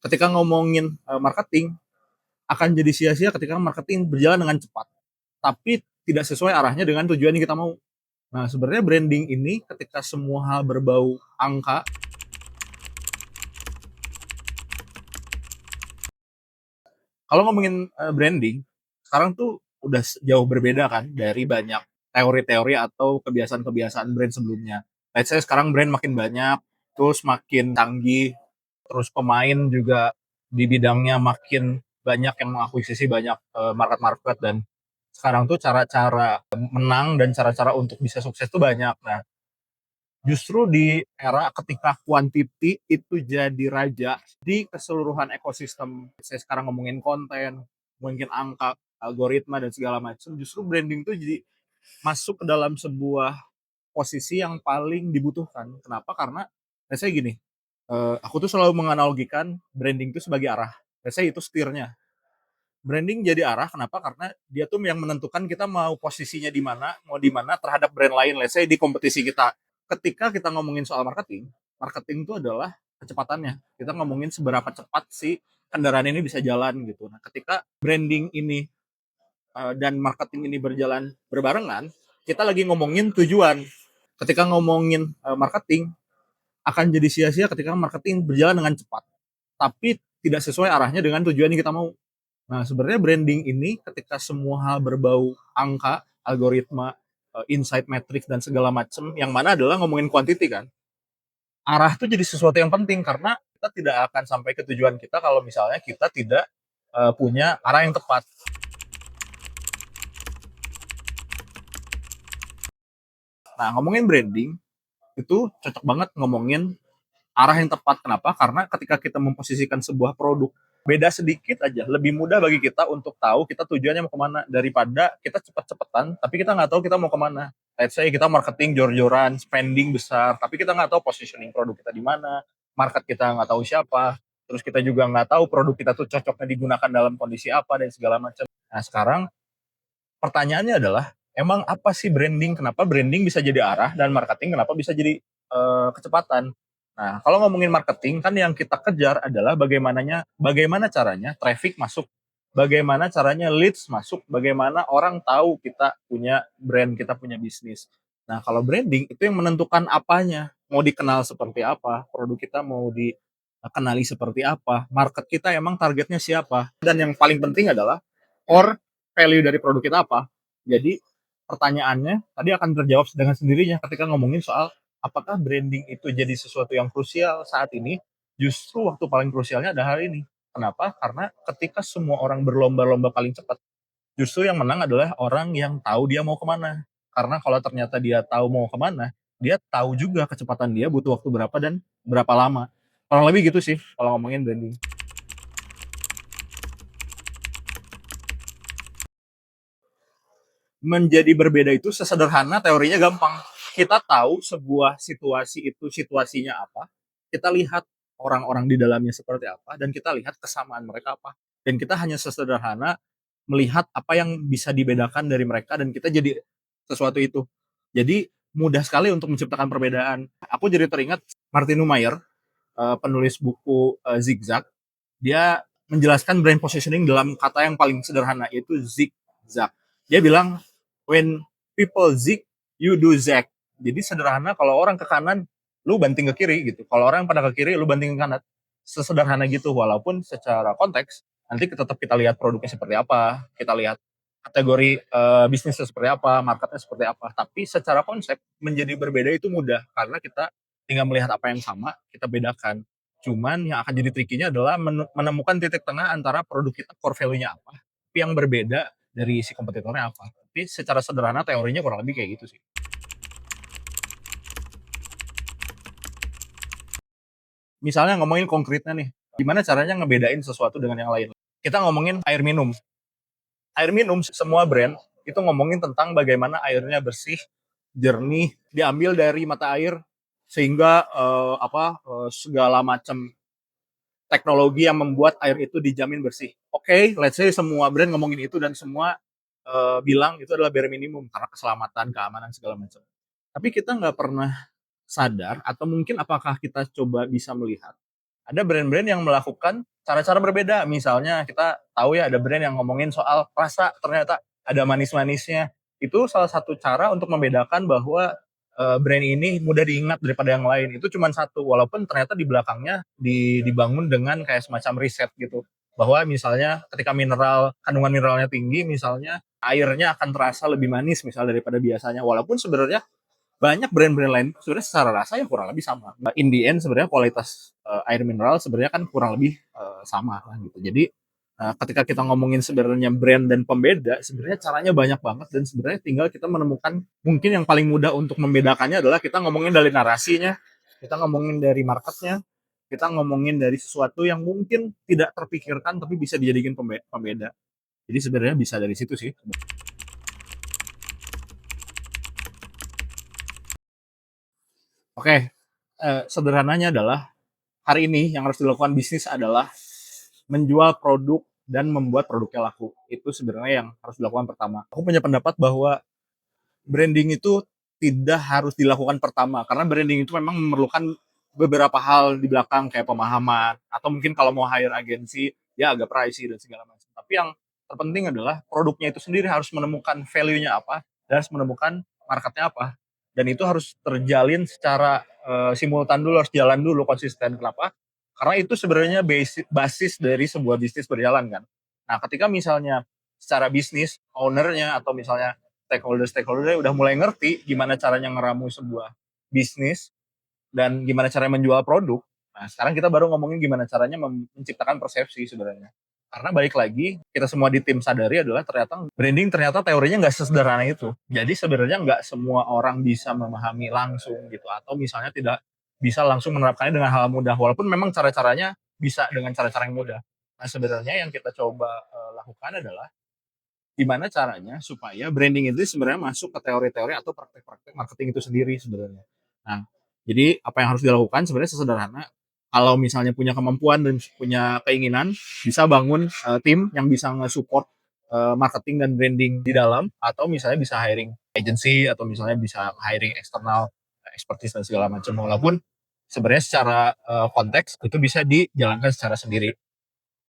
Ketika ngomongin marketing, akan jadi sia-sia ketika marketing berjalan dengan cepat, tapi tidak sesuai arahnya dengan tujuan yang kita mau. Nah, sebenarnya branding ini ketika semua hal berbau angka, kalau ngomongin branding, sekarang tuh udah jauh berbeda kan dari banyak teori-teori atau kebiasaan-kebiasaan brand sebelumnya. Let's say sekarang brand makin banyak, terus makin canggih, terus pemain juga di bidangnya makin banyak yang mengakuisisi banyak market-market, dan sekarang tuh cara-cara menang dan cara-cara untuk bisa sukses tuh banyak. Nah, justru di era ketika quantity itu jadi raja di keseluruhan ekosistem, saya sekarang ngomongin konten, mungkin angka, algoritma dan segala macam, justru branding tuh jadi masuk ke dalam sebuah posisi yang paling dibutuhkan. Kenapa? Karena saya gini, aku tuh selalu menganalogikan branding itu sebagai arah. Saya itu setirnya. Branding jadi arah, kenapa? Karena dia tuh yang menentukan kita mau posisinya di mana terhadap brand lain. Let's say di kompetisi kita. Ketika kita ngomongin soal marketing, marketing itu adalah kecepatannya. Kita ngomongin seberapa cepat si kendaraan ini bisa jalan gitu. Nah, ketika branding ini dan marketing ini berjalan berbarengan, kita lagi ngomongin tujuan. Ketika ngomongin marketing, akan jadi sia-sia ketika marketing berjalan dengan cepat, tapi tidak sesuai arahnya dengan tujuan yang kita mau. Nah, sebenarnya branding ini ketika semua hal berbau angka, algoritma, insight metrics dan segala macam, yang mana adalah ngomongin quantity kan. Arah itu jadi sesuatu yang penting karena kita tidak akan sampai ke tujuan kita kalau misalnya kita tidak punya arah yang tepat. Nah, ngomongin branding itu cocok banget ngomongin arah yang tepat. Kenapa? Karena ketika kita memposisikan sebuah produk, beda sedikit aja, lebih mudah bagi kita untuk tahu kita tujuannya mau kemana, daripada kita cepet-cepetan, tapi kita nggak tahu kita mau kemana. Let's say kita marketing jor-joran, spending besar, tapi kita nggak tahu positioning produk kita di mana, market kita nggak tahu siapa, terus kita juga nggak tahu produk kita tuh cocoknya digunakan dalam kondisi apa dan segala macam. Nah, sekarang pertanyaannya adalah, emang apa sih branding? Kenapa branding bisa jadi arah dan marketing kenapa bisa jadi kecepatan? Nah, kalau ngomongin marketing kan yang kita kejar adalah bagaimana caranya traffic masuk, bagaimana caranya leads masuk, bagaimana orang tahu kita punya brand, kita punya bisnis. Nah, kalau branding itu yang menentukan apanya, mau dikenal seperti apa, produk kita mau dikenali seperti apa, market kita emang targetnya siapa, dan yang paling penting adalah core value dari produk kita apa. Jadi pertanyaannya tadi akan terjawab dengan sendirinya ketika ngomongin soal apakah branding itu jadi sesuatu yang krusial saat ini. Justru waktu paling krusialnya ada hari ini. Kenapa? Karena ketika semua orang berlomba-lomba paling cepat, justru yang menang adalah orang yang tahu dia mau kemana. Karena kalau ternyata dia tahu mau kemana, dia tahu juga kecepatan dia butuh waktu berapa dan berapa lama. Kurang lebih gitu sih kalau ngomongin branding. Menjadi berbeda itu sesederhana teorinya gampang. Kita tahu sebuah situasi itu situasinya apa, kita lihat orang-orang di dalamnya seperti apa, dan kita lihat kesamaan mereka apa. Dan kita hanya sesederhana melihat apa yang bisa dibedakan dari mereka dan kita jadi sesuatu itu. Jadi mudah sekali untuk menciptakan perbedaan. Aku jadi teringat Martin Numayer, penulis buku Zigzag. Dia menjelaskan brand positioning dalam kata yang paling sederhana, yaitu zigzag. Dia bilang, when people zig, you do zag. Jadi sederhana, kalau orang ke kanan, lu banting ke kiri gitu. Kalau orang pada ke kiri, lu banting ke kanan. Sesederhana gitu, walaupun secara konteks, nanti tetap kita lihat produknya seperti apa, kita lihat kategori bisnisnya seperti apa, marketnya seperti apa. Tapi secara konsep, menjadi berbeda itu mudah, karena kita tinggal melihat apa yang sama, kita bedakan. Cuman yang akan jadi trikinya adalah menemukan titik tengah antara produk kita core value-nya apa, tapi yang berbeda dari si kompetitornya apa. Tapi secara sederhana teorinya kurang lebih kayak gitu sih. Misalnya ngomongin konkretnya nih, gimana caranya ngebedain sesuatu dengan yang lain. Kita ngomongin air minum. Air minum semua brand itu ngomongin tentang bagaimana airnya bersih, jernih, diambil dari mata air sehingga segala macam teknologi yang membuat air itu dijamin bersih. Oke, let's say semua brand ngomongin itu dan semua bilang itu adalah bare minimum karena keselamatan, keamanan segala macam. Tapi kita nggak pernah sadar atau mungkin apakah kita coba bisa melihat Ada brand-brand yang melakukan cara-cara berbeda. Misalnya kita tahu ya ada brand yang ngomongin soal rasa, ternyata ada manis-manisnya. Itu salah satu cara untuk membedakan bahwa brand ini mudah diingat daripada yang lain. Itu cuma satu, walaupun ternyata di belakangnya dibangun dengan kayak semacam riset gitu. Bahwa misalnya ketika kandungan mineralnya tinggi, misalnya airnya akan terasa lebih manis misalnya daripada biasanya. Walaupun sebenarnya banyak brand-brand lain sebenarnya secara rasa ya kurang lebih sama. In the end sebenarnya kualitas air mineral sebenarnya kan kurang lebih sama lah gitu. Jadi ketika kita ngomongin sebenarnya brand dan pembeda, sebenarnya caranya banyak banget dan sebenarnya tinggal kita menemukan mungkin yang paling mudah untuk membedakannya adalah kita ngomongin dari narasinya, kita ngomongin dari marketnya, kita ngomongin dari sesuatu yang mungkin tidak terpikirkan tapi bisa dijadikan pembeda. Jadi sebenarnya bisa dari situ sih. Oke, sederhananya adalah hari ini yang harus dilakukan bisnis adalah menjual produk dan membuat produknya laku. Itu sebenarnya yang harus dilakukan pertama. Aku punya pendapat bahwa branding itu tidak harus dilakukan pertama karena branding itu memang memerlukan beberapa hal di belakang kayak pemahaman atau mungkin kalau mau hire agensi ya agak pricey dan segala macam. Tapi yang terpenting adalah produknya itu sendiri harus menemukan value-nya apa dan harus menemukan marketnya apa. Dan itu harus terjalin secara simultan dulu, harus jalan dulu konsisten. Kenapa? Karena itu sebenarnya basis dari sebuah bisnis berjalan kan. Nah, ketika misalnya secara bisnis ownernya atau misalnya stakeholder udah mulai ngerti gimana caranya ngeramu sebuah bisnis dan gimana caranya menjual produk. Nah, sekarang kita baru ngomongin gimana caranya menciptakan persepsi sebenarnya. Karena balik lagi, kita semua di tim sadari adalah ternyata branding ternyata teorinya nggak sesederhana itu. Jadi sebenarnya nggak semua orang bisa memahami langsung gitu. Atau misalnya tidak bisa langsung menerapkannya dengan hal mudah. Walaupun memang cara-caranya bisa dengan cara-cara yang mudah. Nah sebenarnya yang kita coba lakukan adalah gimana caranya supaya branding itu sebenarnya masuk ke teori-teori atau praktek-praktek marketing itu sendiri sebenarnya. Nah, jadi apa yang harus dilakukan sebenarnya sesederhana, kalau misalnya punya kemampuan dan punya keinginan, bisa bangun tim yang bisa nge-support marketing dan branding di dalam, atau misalnya bisa hiring agency atau misalnya bisa hiring eksternal expertise dan segala macam. Walaupun sebenarnya secara konteks itu bisa dijalankan secara sendiri.